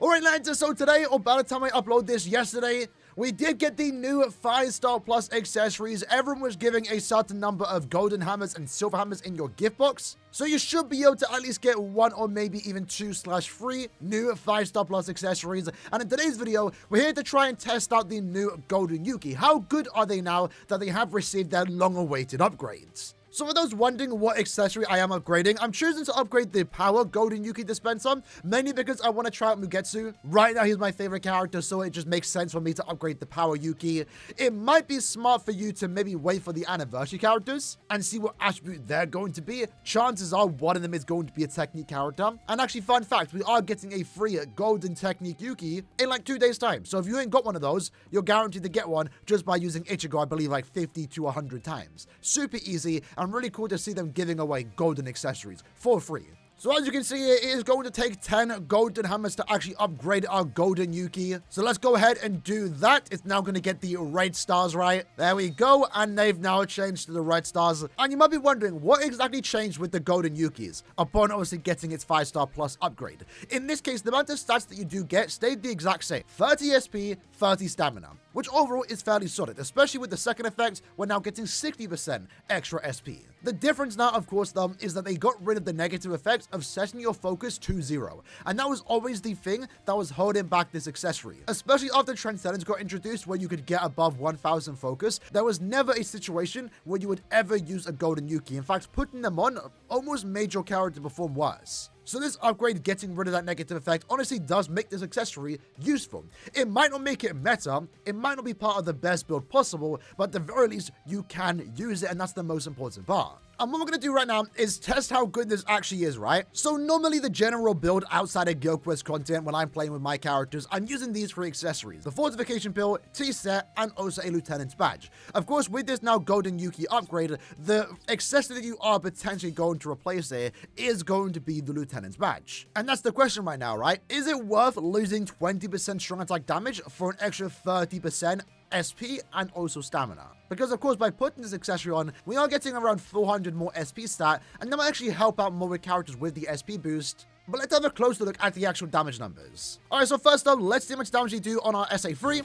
Alright lads, so today, or by the time I upload this yesterday, we did get the new 5-star plus accessories. Everyone was giving a certain number of golden hammers and silver hammers in your gift box. So you should be able to at least get 1 or maybe even 2/3 new 5-star plus accessories. And in today's video, we're here to try and test out the new golden Yuki. How good are they now that they have received their long-awaited upgrades? So for those wondering what accessory I am upgrading, I'm choosing to upgrade the power golden YUKI dispenser, mainly because I want to try out Mugetsu. Right now, he's my favorite character, so it just makes sense for me to upgrade the power Yuki. It might be smart for you to maybe wait for the anniversary characters and see what attribute they're going to be. Chances are one of them is going to be a technique character. And actually, fun fact, we are getting a free golden technique Yuki in like 2 days' time. So if you ain't got one of those, you're guaranteed to get one just by using Ichigo, I believe, like 50 to 100 times. Super easy. And really cool to see them giving away golden accessories for free. So as you can see here, it is going to take 10 golden hammers to actually upgrade our golden Yuki. So let's go ahead and do that. It's now going to get the red stars, right? There we go. And they've now changed to the red stars. And you might be wondering, what exactly changed with the golden Yukis upon obviously getting its 5-star plus upgrade? In this case, the amount of stats that you do get stayed the exact same. 30 SP, 30 stamina, which overall is fairly solid, especially with the second effect, we're now getting 60% extra SP. The difference now, of course, though, is that they got rid of the negative effect of setting your focus to 0. And that was always the thing that was holding back this accessory. Especially after Transcendence got introduced where you could get above 1000 focus, there was never a situation where you would ever use a golden Yuki. In fact, putting them on almost made your character perform worse. So this upgrade getting rid of that negative effect honestly does make this accessory useful. It might not make it meta, it might not be part of the best build possible, but at the very least, you can use it, and that's the most important part. And what we're going to do right now is test how good this actually is, right? So normally the general build outside of Guild Quest content when I'm playing with my characters, I'm using these for accessories. The Fortification Pill, T-Set, and also a Lieutenant's Badge. Of course, with this now Golden Yuki upgrade, the accessory that you are potentially going to replace here is going to be the Lieutenant's Badge. And that's the question right now, right? Is it worth losing 20% strong attack damage for an extra 30% SP and also stamina? Because of course by putting this accessory on, we are getting around 400 more SP stat, and that might actually help out more with characters with the SP boost. But let's have a closer look at the actual damage numbers. Alright, so first up, let's see how much damage we do on our SA3.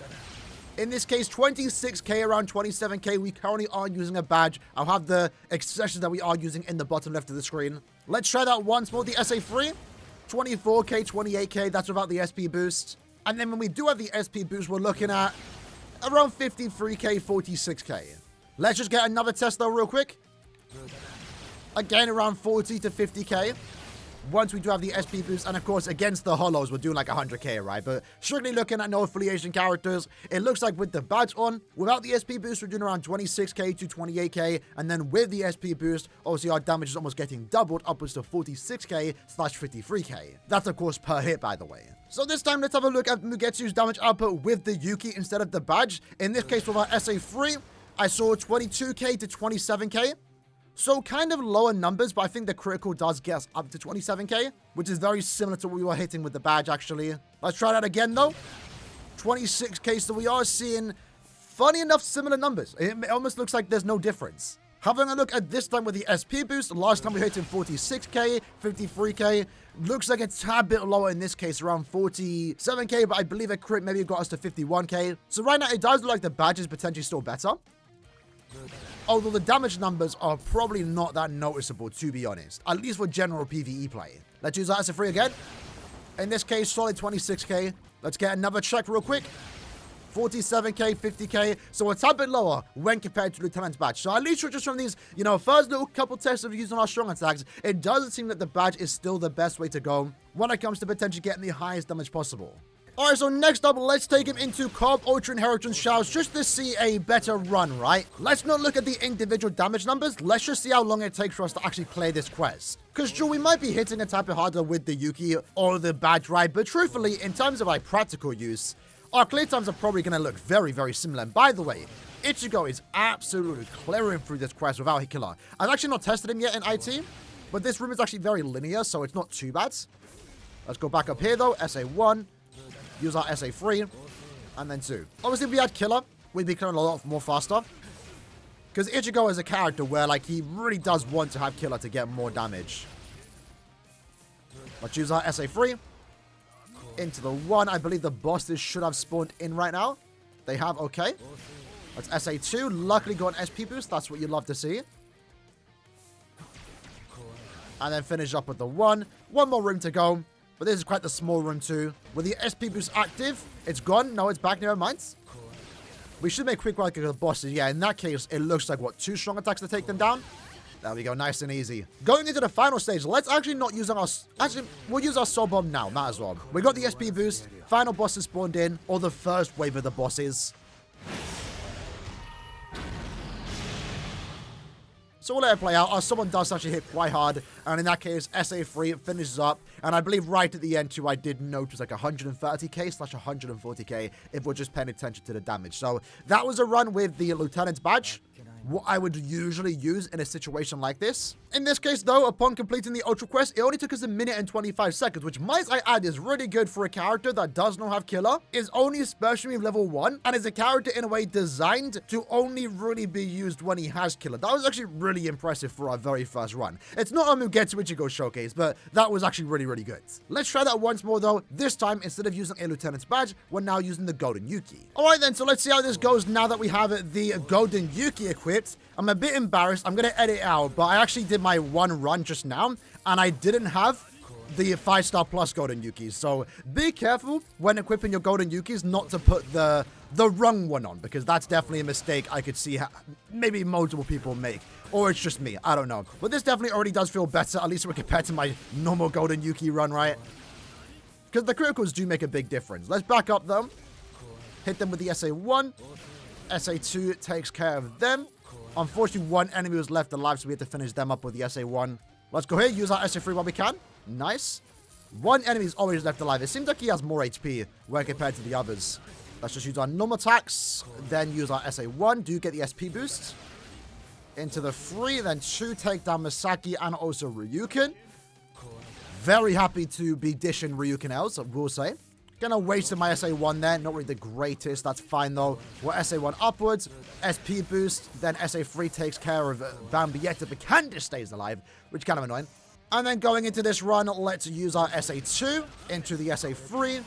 In this case, 26k, around 27k. We currently are using a badge. I'll have the accessories that we are using in the bottom left of the screen. Let's try that once more. The SA3, 24k, 28k. That's without the SP boost. And then when we do have the SP boost, we're looking at around 53k, 46k. Let's just get another test though real quick. Again, around 40 to 50k. Once we do have the SP boost, and of course, against the holos, we're doing like 100k, right? But strictly looking at no affiliation characters, it looks like with the badge on, without the SP boost, we're doing around 26k to 28k. And then with the SP boost, obviously our damage is almost getting doubled, upwards to 46k/53k. That's of course per hit, by the way. So this time, let's have a look at Mugetsu's damage output with the Yuki instead of the badge. In this case, with our SA3, I saw 22k to 27k. So kind of lower numbers, but I think the critical does get us up to 27k, which is very similar to what we were hitting with the badge, actually. Let's try that again, though. 26k, so we are seeing, funny enough, similar numbers. It almost looks like there's no difference. Having a look at this time with the SP boost, last time we hit in 46k, 53k. Looks like a tad bit lower in this case, around 47k, but I believe a crit maybe got us to 51k. So right now, it does look like the badge is potentially still better. Although the damage numbers are probably not that noticeable, to be honest. At least for general PvE play. Let's use that as a free again. In this case, solid 26k. Let's get another check real quick. 47k, 50k. So a tad bit lower when compared to Lieutenant's Badge. So at least just from these, first little couple tests of using our strong attacks, it doesn't seem that the badge is still the best way to go when it comes to potentially getting the highest damage possible. Alright, so next up, let's take him into Cobb Ultra Inheritance Showers just to see a better run, right? Let's not look at the individual damage numbers. Let's just see how long it takes for us to actually play this quest. Because sure, we might be hitting a tad bit harder with the Yuki or the badge, right? But truthfully, in terms of like practical use, our clear times are probably going to look very, very similar. And by the way, Ichigo is absolutely clearing through this quest without a killer. I've actually not tested him yet in IT, but this room is actually very linear, so it's not too bad. Let's go back up here though, SA1. Use our SA3, and then 2. Obviously, if we had Killer, we'd be clearing a lot more faster. Because Ichigo is a character where, like, he really does want to have Killer to get more damage. Let's use our SA3. into the 1. I believe the bosses should have spawned in right now. They have, okay. That's SA2. Luckily got an SP boost. That's what you love to see. And then finish up with the 1. One more room to go. But this is quite the small room too. With the SP boost active, it's gone. No, it's back. Never mind. We should make quick work of the bosses. Yeah, in that case, it looks like, what, 2 strong attacks to take them down? There we go. Nice and easy. Going into the final stage, let's actually not use our... Actually, we'll use our Soul Bomb now. Might as well. We got the SP boost. Final bosses spawned in. Or the first wave of the bosses. So we'll let it play out. Our someone does actually hit quite hard. And in that case, SA3 finishes up. And I believe right at the end too, I did notice like 130k / 140k if we're just paying attention to the damage. So that was a run with the Lieutenant's Badge. What I would usually use in a situation like this. In this case, though, upon completing the Ultra Quest, it only took us 1 minute and 25 seconds, which might I add is really good for a character that does not have killer, is only special move level 1, and is a character in a way designed to only really be used when he has killer. That was actually really impressive for our very first run. It's not a Mugetsu Ichigo showcase, but that was actually really, really good. Let's try that once more, though. This time, instead of using a Lieutenant's Badge, we're now using the Golden Yuki. Alright then, so let's see how this goes now that we have the Golden Yuki equipped. I'm a bit embarrassed. I'm going to edit it out, but I actually did my 1 run just now, and I didn't have the 5-star plus Golden Yukis. So be careful when equipping your Golden Yukis not to put the wrong one on, because that's definitely a mistake I could see maybe multiple people make. Or it's just me. I don't know. But this definitely already does feel better, at least when compared to my normal Golden Yuki run, right? Because the criticals do make a big difference. Let's back up, though. Hit them with the SA1. SA2 takes care of them. Unfortunately, 1 enemy was left alive, so we had to finish them up with the SA1. Let's go here, use our SA3 while we can. Nice. 1 enemy is always left alive. It seems like he has more HP when compared to the others. Let's just use our normal attacks, then use our SA1. Do get the SP boost. Into the 3, then 2 take down Misaki and also Ryukin. Very happy to be dishing Ryukin else, I will say. Gonna waste my SA1 there. Not really the greatest. That's fine, though. We're SA1 upwards. SP boost. Then SA3 takes care of Bambietta, but Candice stays alive, which is kind of annoying. And then going into this run, let's use our SA2 into the SA3.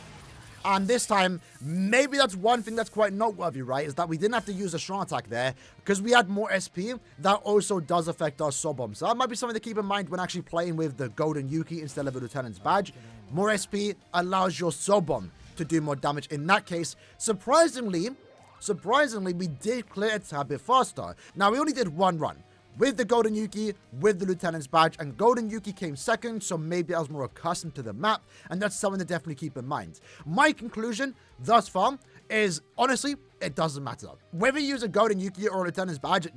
And this time, maybe that's one thing that's quite noteworthy, right? Is that we didn't have to use a strong attack there because we had more SP. That also does affect our Soul Bomb. So that might be something to keep in mind when actually playing with the Golden Yuki instead of the Lieutenant's Badge. More SP allows your Soul Bomb to do more damage. In that case, surprisingly, we did clear it a bit faster. Now, we only did 1 run with the Golden Yuki, with the Lieutenant's Badge, and Golden Yuki came second, so maybe I was more accustomed to the map, and that's something to definitely keep in mind. My conclusion thus far is, honestly, it doesn't matter. Whether you use a Golden Yuki or a Lieutenant's Badge,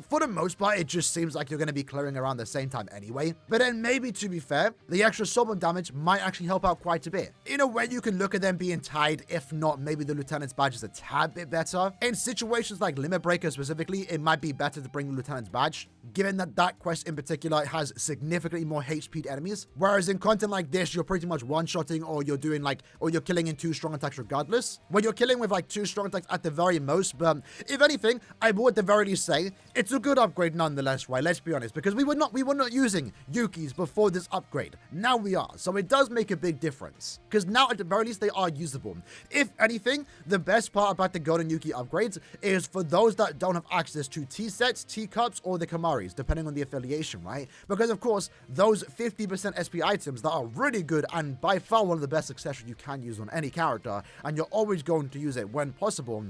for the most part, it just seems like you're going to be clearing around the same time anyway. But then maybe, to be fair, the extra Soul Bomb damage might actually help out quite a bit. In a way, you can look at them being tied. If not, maybe the Lieutenant's Badge is a tad bit better. In situations like Limit Breaker specifically, it might be better to bring the Lieutenant's Badge, given that that quest in particular has significantly more HP'd enemies. Whereas in content like this, you're pretty much one-shotting, or you're doing like, or you're killing in 2 strong attacks regardless. When you're killing with like 2 strong attacks at the very most, but if anything, I would at the very least say it's a good upgrade nonetheless, right? Let's be honest, because we were not using Yukis before this upgrade. Now we are, so it does make a big difference, because now at the very least they are usable. If anything, the best part about the Golden Yuki upgrades is for those that don't have access to T-sets, T-cups, or the Kamaris, depending on the affiliation, right? Because of course, those 50% SP items that are really good and by far one of the best accessories you can use on any character, and you're always going to use it when possible.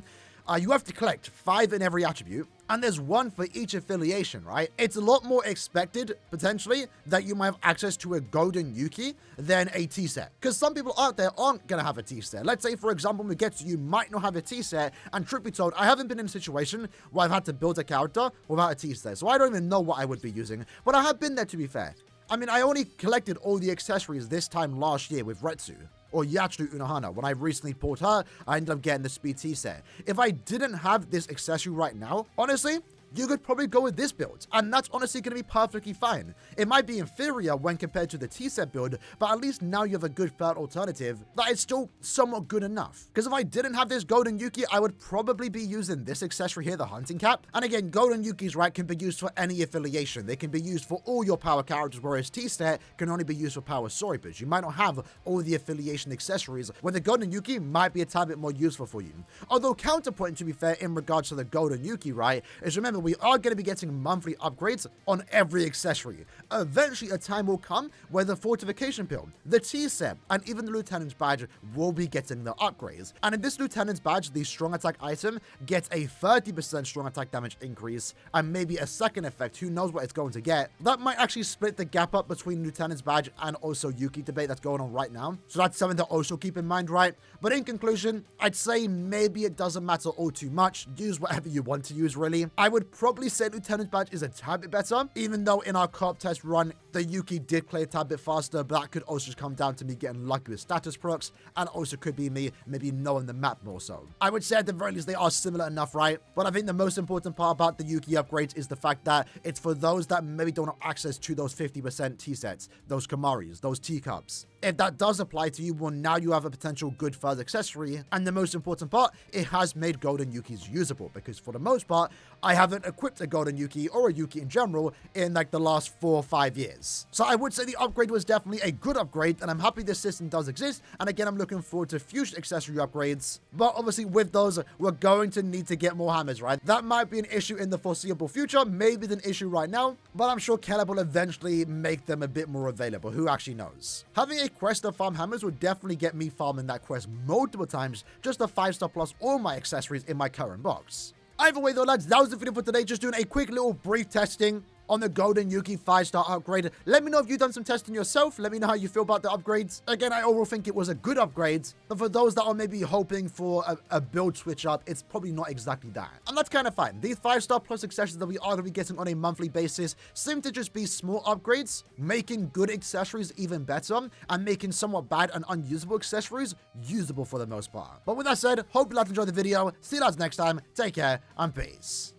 You have to collect 5 in every attribute, and there's 1 for each affiliation, right? It's a lot more expected, potentially, that you might have access to a Golden Yuki than a T-set. Because some people out there aren't going to have a T-set. Let's say, for example, Mugetsu, you might not have a T-set, and truth be told, I haven't been in a situation where I've had to build a character without a T-set, so I don't even know what I would be using, but I have been there, to be fair. I mean, I only collected all the accessories this time last year with Retsu, or Yatsuru Unohana. When I recently bought her, I ended up getting the Speed T set. If I didn't have this accessory right now, honestly, you could probably go with this build, and that's honestly going to be perfectly fine. It might be inferior when compared to the T-set build, but at least now you have a good third alternative that is still somewhat good enough. Because if I didn't have this golden Yuki, I would probably be using this accessory here, the hunting cap. And again, golden Yukis, right, can be used for any affiliation. They can be used for all your power characters, whereas T-set can only be used for power story builds. You might not have all the affiliation accessories, where the golden Yuki might be a tad bit more useful for you. Although counterpoint, to be fair, in regards to the golden Yuki, right, is remember, we are going to be getting monthly upgrades on every accessory. Eventually, a time will come where the fortification build, the T-set, and even the lieutenant's badge will be getting the upgrades. And in this lieutenant's badge, the strong attack item gets a 30% strong attack damage increase, and maybe a second effect, who knows what it's going to get. That might actually split the gap up between lieutenant's badge and also Yuki debate that's going on right now. So that's something to also keep in mind, right? But in conclusion, I'd say maybe it doesn't matter all too much. Use whatever you want to use, really. I would probably say lieutenant's badge is a tad bit better, even though in our co-op test run, the Yuki did play a tad bit faster, but that could also just come down to me getting lucky with status procs, and also could be me maybe knowing the map more so. I would say at the very least they are similar enough, right? But I think the most important part about the Yuki upgrades is the fact that it's for those that maybe don't have access to those 50% T-sets, those Kamaris, those teacups. If that does apply to you, well, now you have a potential good first accessory, and the most important part, it has made golden Yukis usable, because for the most part, I haven't equipped a golden Yuki or a Yuki in general in like the last 4 or 5 years. So I would say the upgrade was definitely a good upgrade, and I'm happy this system does exist, and again, I'm looking forward to future accessory upgrades. But obviously with those, we're going to need to get more hammers, right? That might be an issue in the foreseeable future, maybe an issue right now, but I'm sure Caleb will eventually make them a bit more available. Who actually knows? Having a quest of farm hammers would definitely get me farming that quest multiple times just to 5-star plus all my accessories in my current box. Either way though, lads, that was the video for today. Just doing a quick little brief testing on the golden Yuki 5-star upgrade. Let me know if you've done some testing yourself. Let me know how you feel about the upgrades. Again, I overall think it was a good upgrade, but for those that are maybe hoping for a build switch up, it's probably not exactly that. And that's kind of fine. These 5-star plus accessories that we are going to be getting on a monthly basis seem to just be small upgrades, making good accessories even better, and making somewhat bad and unusable accessories usable for the most part. But with that said, hope you guys enjoyed the video. See you guys next time. Take care and peace.